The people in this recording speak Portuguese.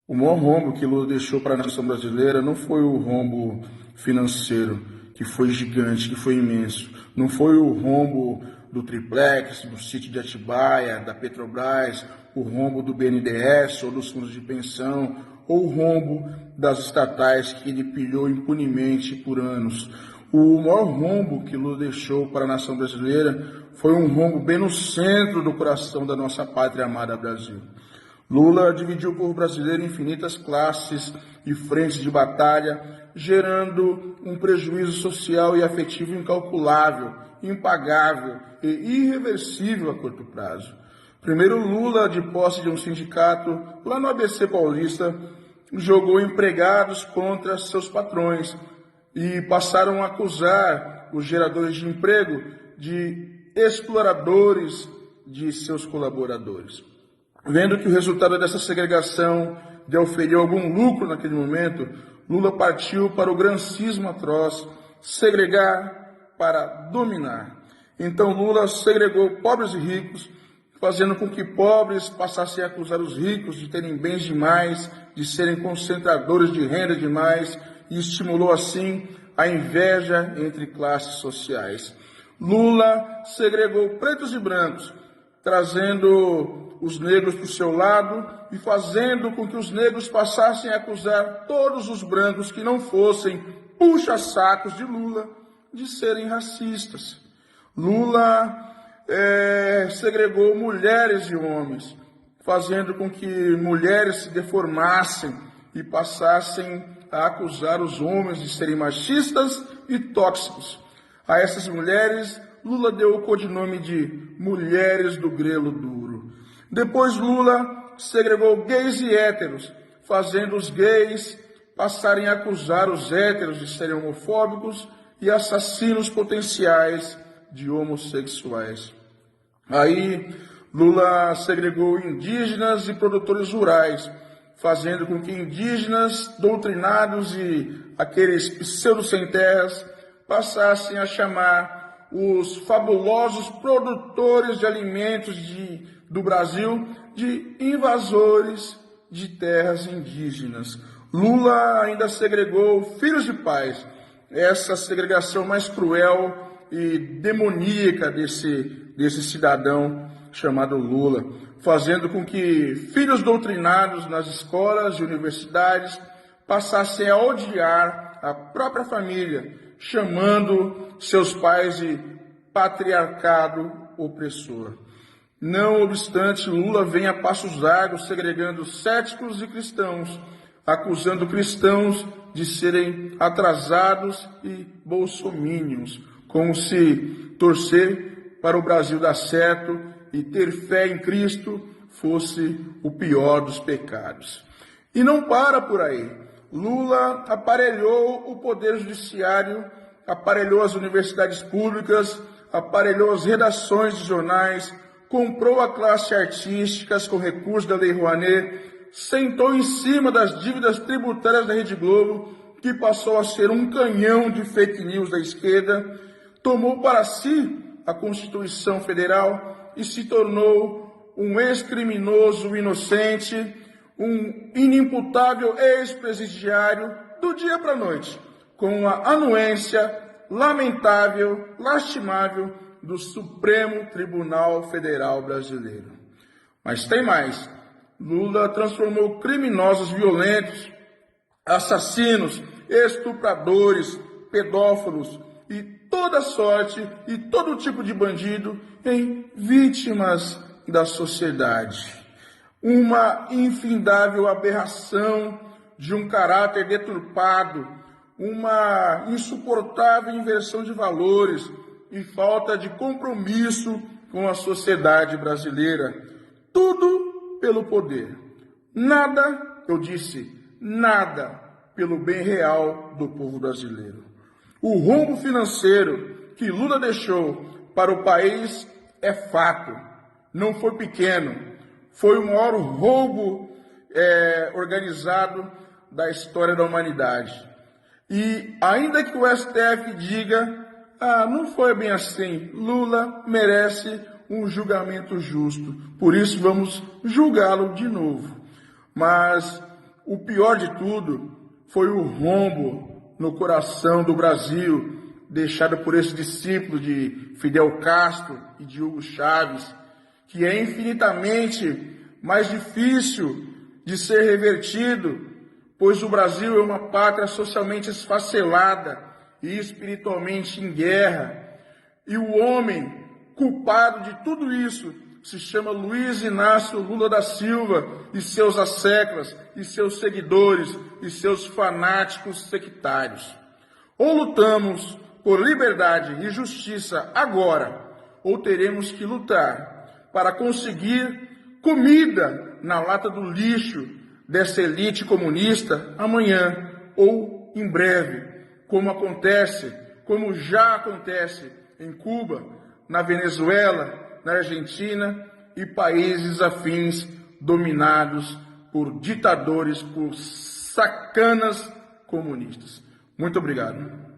O maior rombo que Lula deixou para a nação brasileira não foi o rombo financeiro, que foi gigante, que foi imenso. Não foi o rombo do triplex, do sítio de Atibaia, da Petrobras, o rombo do BNDES ou dos fundos de pensão, ou o rombo das estatais que ele pilhou impunemente por anos. O maior rombo que Lula deixou para a nação brasileira foi um rombo bem no centro do coração da nossa pátria amada Brasil. Lula dividiu o povo brasileiro em infinitas classes e frentes de batalha, gerando um prejuízo social e afetivo incalculável, impagável e irreversível a curto prazo. Primeiro, Lula, de posse de um sindicato lá no ABC Paulista, jogou empregados contra seus patrões e passaram a acusar os geradores de emprego de exploradores de seus colaboradores. Vendo que o resultado dessa segregação lhe oferiu algum lucro naquele momento, Lula partiu para o grancismo atroz, segregar para dominar. Então Lula segregou pobres e ricos, fazendo com que pobres passassem a acusar os ricos de terem bens demais, de serem concentradores de renda demais, e estimulou assim a inveja entre classes sociais. Lula segregou pretos e brancos, trazendo os negros para o seu lado e fazendo com que os negros passassem a acusar todos os brancos que não fossem puxa-sacos de Lula de serem racistas. Lula segregou mulheres e homens, fazendo com que mulheres se deformassem e passassem a acusar os homens de serem machistas e tóxicos. A essas mulheres, Lula deu o codinome de mulheres do grelo duro. Depois Lula segregou gays e héteros, fazendo os gays passarem a acusar os héteros de serem homofóbicos e assassinos potenciais de homossexuais. Aí Lula segregou indígenas e produtores rurais, fazendo com que indígenas doutrinados e aqueles pseudo-sem-terras passassem a chamar os fabulosos produtores de alimentos do Brasil de invasores de terras indígenas. Lula ainda segregou filhos de pais, essa segregação mais cruel e demoníaca desse cidadão chamado Lula, fazendo com que filhos doutrinados nas escolas e universidades passassem a odiar a própria família, chamando seus pais de patriarcado opressor. Não obstante, Lula vem a passos largos segregando céticos e cristãos, acusando cristãos de serem atrasados e bolsomínios, como se torcer para o Brasil dar certo e ter fé em Cristo fosse o pior dos pecados. E não para por aí. Lula aparelhou o poder judiciário, aparelhou as universidades públicas, aparelhou as redações de jornais, comprou a classe artística com recursos da Lei Rouanet, sentou em cima das dívidas tributárias da Rede Globo, que passou a ser um canhão de fake news da esquerda, tomou para si a Constituição Federal e se tornou um ex-criminoso inocente, um inimputável ex-presidiário do dia para a noite, com a anuência lamentável, lastimável do Supremo Tribunal Federal Brasileiro. Mas tem mais. Lula transformou criminosos violentos, assassinos, estupradores, pedófilos e toda sorte e todo tipo de bandido em vítimas da sociedade. Uma infindável aberração de um caráter deturpado, uma insuportável inversão de valores e falta de compromisso com a sociedade brasileira. Tudo pelo poder. Nada, eu disse, nada pelo bem real do povo brasileiro. O rombo financeiro que Lula deixou para o país é fato. Não foi pequeno. Foi o maior roubo organizado da história da humanidade. E ainda que o STF diga, não foi bem assim, Lula merece um julgamento justo, por isso vamos julgá-lo de novo. Mas o pior de tudo foi o rombo no coração do Brasil, deixado por esse discípulo de Fidel Castro e de Hugo Chávez, que é infinitamente mais difícil de ser revertido, pois o Brasil é uma pátria socialmente esfacelada e espiritualmente em guerra. E o homem culpado de tudo isso se chama Luiz Inácio Lula da Silva e seus asseclas, e seus seguidores, e seus fanáticos sectários. Ou lutamos por liberdade e justiça agora, ou teremos que lutar para conseguir comida na lata do lixo dessa elite comunista amanhã ou em breve, como já acontece em Cuba, na Venezuela, na Argentina e países afins dominados por ditadores, por sacanas comunistas. Muito obrigado.